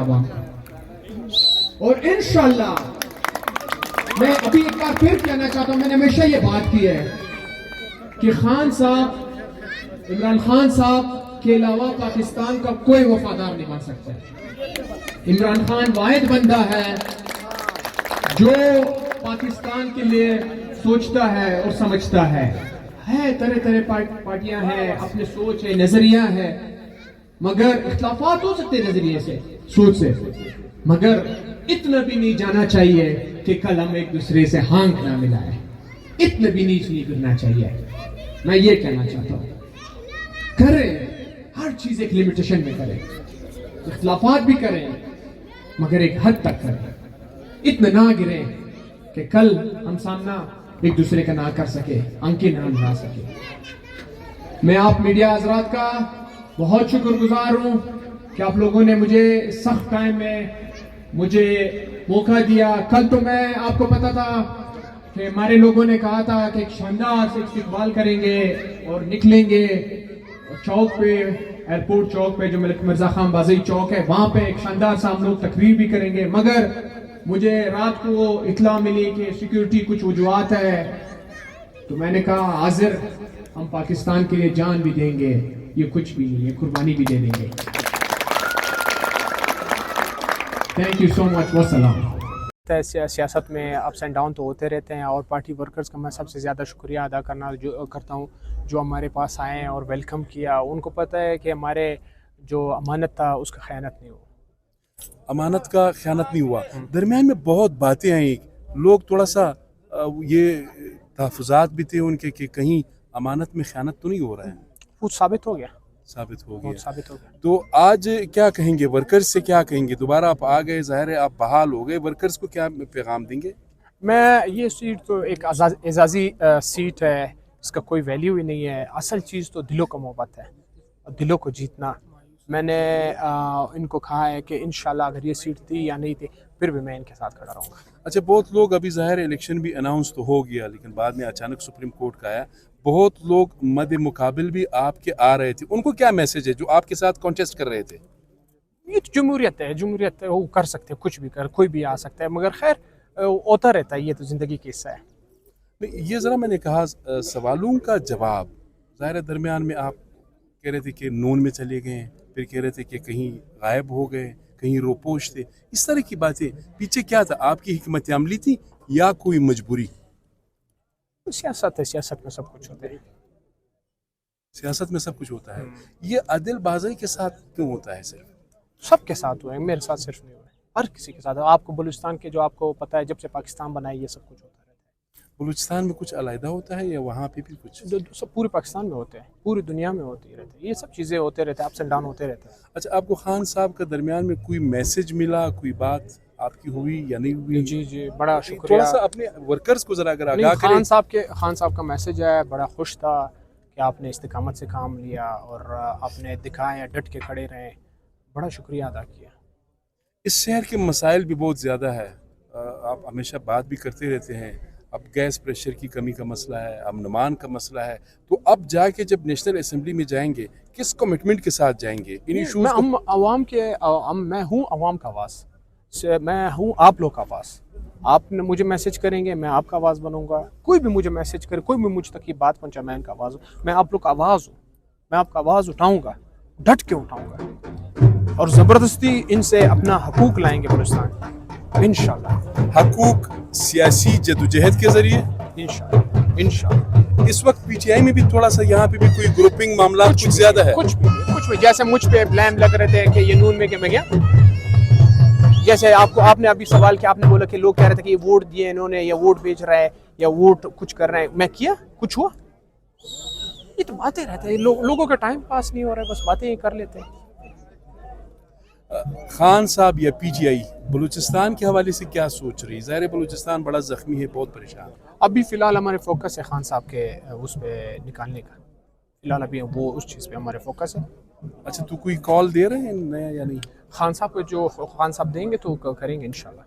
عوام کا. اور انشاءاللہ میں ابھی ایک بار پھر کہنا چاہتا ہوں, میں نے ہمیشہ یہ بات کی ہے کہ خان صاحب, عمران خان صاحب کے علاوہ پاکستان کا کوئی وفادار نہیں بن سکتا. عمران خان واحد بندہ ہے جو پاکستان کے لیے سوچتا ہے اور سمجھتا ہے. طرح طرح پارٹیاں ہیں, اپنے سوچ ہے, نظریہ ہے, مگر اختلافات ہو سکتے نظریے سے, سوچ سے, مگر اتنا بھی نہیں جانا چاہیے کہ کل ہم ایک دوسرے سے ہانک نہ ملائے. اتنا بھی نیچ نہیں کرنا چاہیے. میں یہ کہنا چاہتا ہوں, کریں ہر چیز ایک لمیٹیشن میں کریں, اختلافات بھی کریں مگر ایک حد تک کریں. اتنا نہ گریں کہ کل ہم سامنا ایک دوسرے کا نہ کر سکے, انکی نہ ملا سکے. میں آپ میڈیا حضرات کا بہت شکر گزار ہوں کہ آپ لوگوں نے مجھے سخت ٹائم میں مجھے موقع دیا. کل تو میں آپ کو پتا تھا کہ ہمارے لوگوں نے کہا تھا کہ ایک شاندار سے استقبال کریں گے اور نکلیں گے چوک پہ, ایئرپورٹ چوک پہ جو ملک مرزا خان بازی چوک ہے, وہاں پہ ایک شاندار سا ہم لوگ تقریر بھی کریں گے. مگر مجھے رات کو اطلاع ملی کہ سیکیورٹی کچھ وجوہات ہے, تو میں نے کہا حاضر, ہم پاکستان کے لیے جان بھی دیں گے, یہ کچھ بھی نہیں, یہ قربانی بھی دے دیں گے. تھینک یو سو مچ. والسلام. سیاست میں اپس اینڈ ڈاؤن تو ہوتے رہتے ہیں, اور پارٹی ورکرز کا میں سب سے زیادہ شکریہ ادا کرتا ہوں جو ہمارے پاس آئے ہیں اور ویلکم کیا. ان کو پتہ ہے کہ ہمارے جو امانت تھا اس کا خیانت نہیں ہوا, امانت کا خیانت نہیں ہوا. درمیان میں بہت باتیں آئیں, لوگ تھوڑا سا یہ تحفظات بھی تھے ان کے کہ کہیں امانت میں خیانت تو نہیں ہو رہا ہے. وہ ثابت ہو گیا. تو آج کیا کہیں گے ورکرز سے, کیا کہیں گے؟ دوبارہ آپ آ گئے, ظاہر ہے آپ بحال ہو گئے, ورکرز کو کیا پیغام دیں گے؟ میں یہ سیٹ تو ایک اعزازی سیٹ ہے, اس کا کوئی ویلیو ہی نہیں ہے. اصل چیز تو دلوں کا محبت ہے, دلوں کو جیتنا. میں نے ان کو کہا ہے کہ انشاءاللہ اگر یہ سیٹ تھی یا نہیں تھی پھر بھی میں ان کے ساتھ کھڑا رہوں گا. اچھا, بہت لوگ ابھی ظاہر الیکشن بھی اناؤنس تو ہو گیا, لیکن بعد میں اچانک سپریم کورٹ کا آیا, بہت لوگ مد مقابل بھی آپ کے آ رہے تھے, ان کو کیا میسج ہے جو آپ کے ساتھ کانٹیسٹ کر رہے تھے؟ یہ تو جمہوریت ہے, وہ کر سکتے, کچھ بھی کوئی بھی آ سکتا ہے, مگر خیر ہوتا رہتا ہے, یہ تو زندگی کا حصہ ہے. یہ ذرا میں نے کہا سوالوں کا جواب, ظاہر درمیان میں آپ کہہ رہے تھے کہ نون میں چلے گئے, پھر کہہ رہے تھے کہ کہیں غائب ہو گئے, کہیں روپوش تھے, اس طرح کی باتیں. پیچھے کیا تھا, آپ کی حکمت عملی تھی یا کوئی مجبوری؟ سیاست ہے, سیاست میں سب کچھ ہوتا ہے. سیاست میں سب کچھ ہوتا ہے. یہ عادل بازی کے ساتھ کیوں ہوتا ہے؟ صرف سب کے ساتھ ہوا ہے, میرے ساتھ صرف نہیں ہوا ہے, ہر کسی کے ساتھ. آپ کو بلوچستان کے جو آپ کو پتہ ہے جب سے پاکستان بنا ہے یہ سب کچھ ہوتا رہتا ہے. بلوچستان میں کچھ علیحدہ ہوتا ہے یا وہاں پہ بھی کچھ؟ سب پورے پاکستان میں ہوتے ہیں, پوری دنیا میں ہوتے رہتے ہیں, یہ سب چیزیں ہوتے رہتے ہیں, اپس اینڈ ڈاؤن ہوتے رہتے ہیں. اچھا, آپ کو خان صاحب کا درمیان میں کوئی میسج ملا, کوئی بات آپ کی ہوئی یا نہیں ہوئی؟ جی بڑا شکریہ. تھوڑا سا اپنے ورکرز کو ذرا اگر آگاہ کریں. خان صاحب کا میسج ہے, بڑا خوش تھا کہ آپ نے استقامت سے کام لیا اور آپ نے دکھایا, ڈٹ کے کھڑے رہے, بڑا شکریہ ادا کیا. اس شہر کے مسائل بھی بہت زیادہ ہے, آپ ہمیشہ بات بھی کرتے رہتے ہیں. اب گیس پریشر کی کمی کا مسئلہ ہے, امن کا مسئلہ ہے, تو اب جا کے جب نیشنل اسمبلی میں جائیں گے کس کمٹمنٹ کے ساتھ جائیں گے؟ میں ہوں عوام کا آواز, میں ہوں آپ لوگ کا آواز. آپ نے مجھے میسج کریں گے, میں آپ کا آواز بنوں گا. کوئی بھی مجھے میسج کرے, کوئی بھی مجھ تک یہ بات پہنچا, میں ان کا آواز ہوں. میں آپ لوگ کا آواز ہوں, میں آپ کا آواز اٹھاؤں گا, ڈٹ کے اٹھاؤں گا, اور زبردستی ان سے اپنا حقوق لائیں گے بلوچستان انشاءاللہ. حقوق سیاسی جدوجہد کے ذریعے انشاءاللہ. اس وقت پی ٹی آئی میں بھی تھوڑا سا یہاں پہ بھی کوئی گروپنگ معاملات کچھ زیادہ ہے. کچھ بھی جیسے مجھ پہ بلیم لگ رہے تھے کہ یہ نون میں کہ میں گیا, جیسے آپ نے ابھی سوال کیا, آپ نے بولا کہ لوگ کہہ رہے تھے کہ یہ ووٹ دیے انہوں نے, یا ووٹ بیچ رہا ہے, یا ووٹ کچھ کر رہے ہیں. میں کیا کچھ ہوا؟ یہ تو باتیں رہتے ہیں, لوگوں کا ٹائم پاس نہیں ہو رہا ہے, بس باتیں ہی کر لیتے ہیں. خان صاحب یا پی جی آئی بلوچستان کے حوالے سے کیا سوچ رہی؟ ظاہر بلوچستان بڑا زخمی ہے, بہت پریشان. ابھی فی الحال ہمارے فوکس ہے خان صاحب کے اس پہ نکالنے کا, فی الحال ابھی وہ اس چیز پہ ہمارے فوکس ہے. اچھا, تو کوئی کال دے رہے ہیں نیا یا نہیں؟ خان صاحب کو جو خان صاحب دیں گے تو کریں گے انشاءاللہ.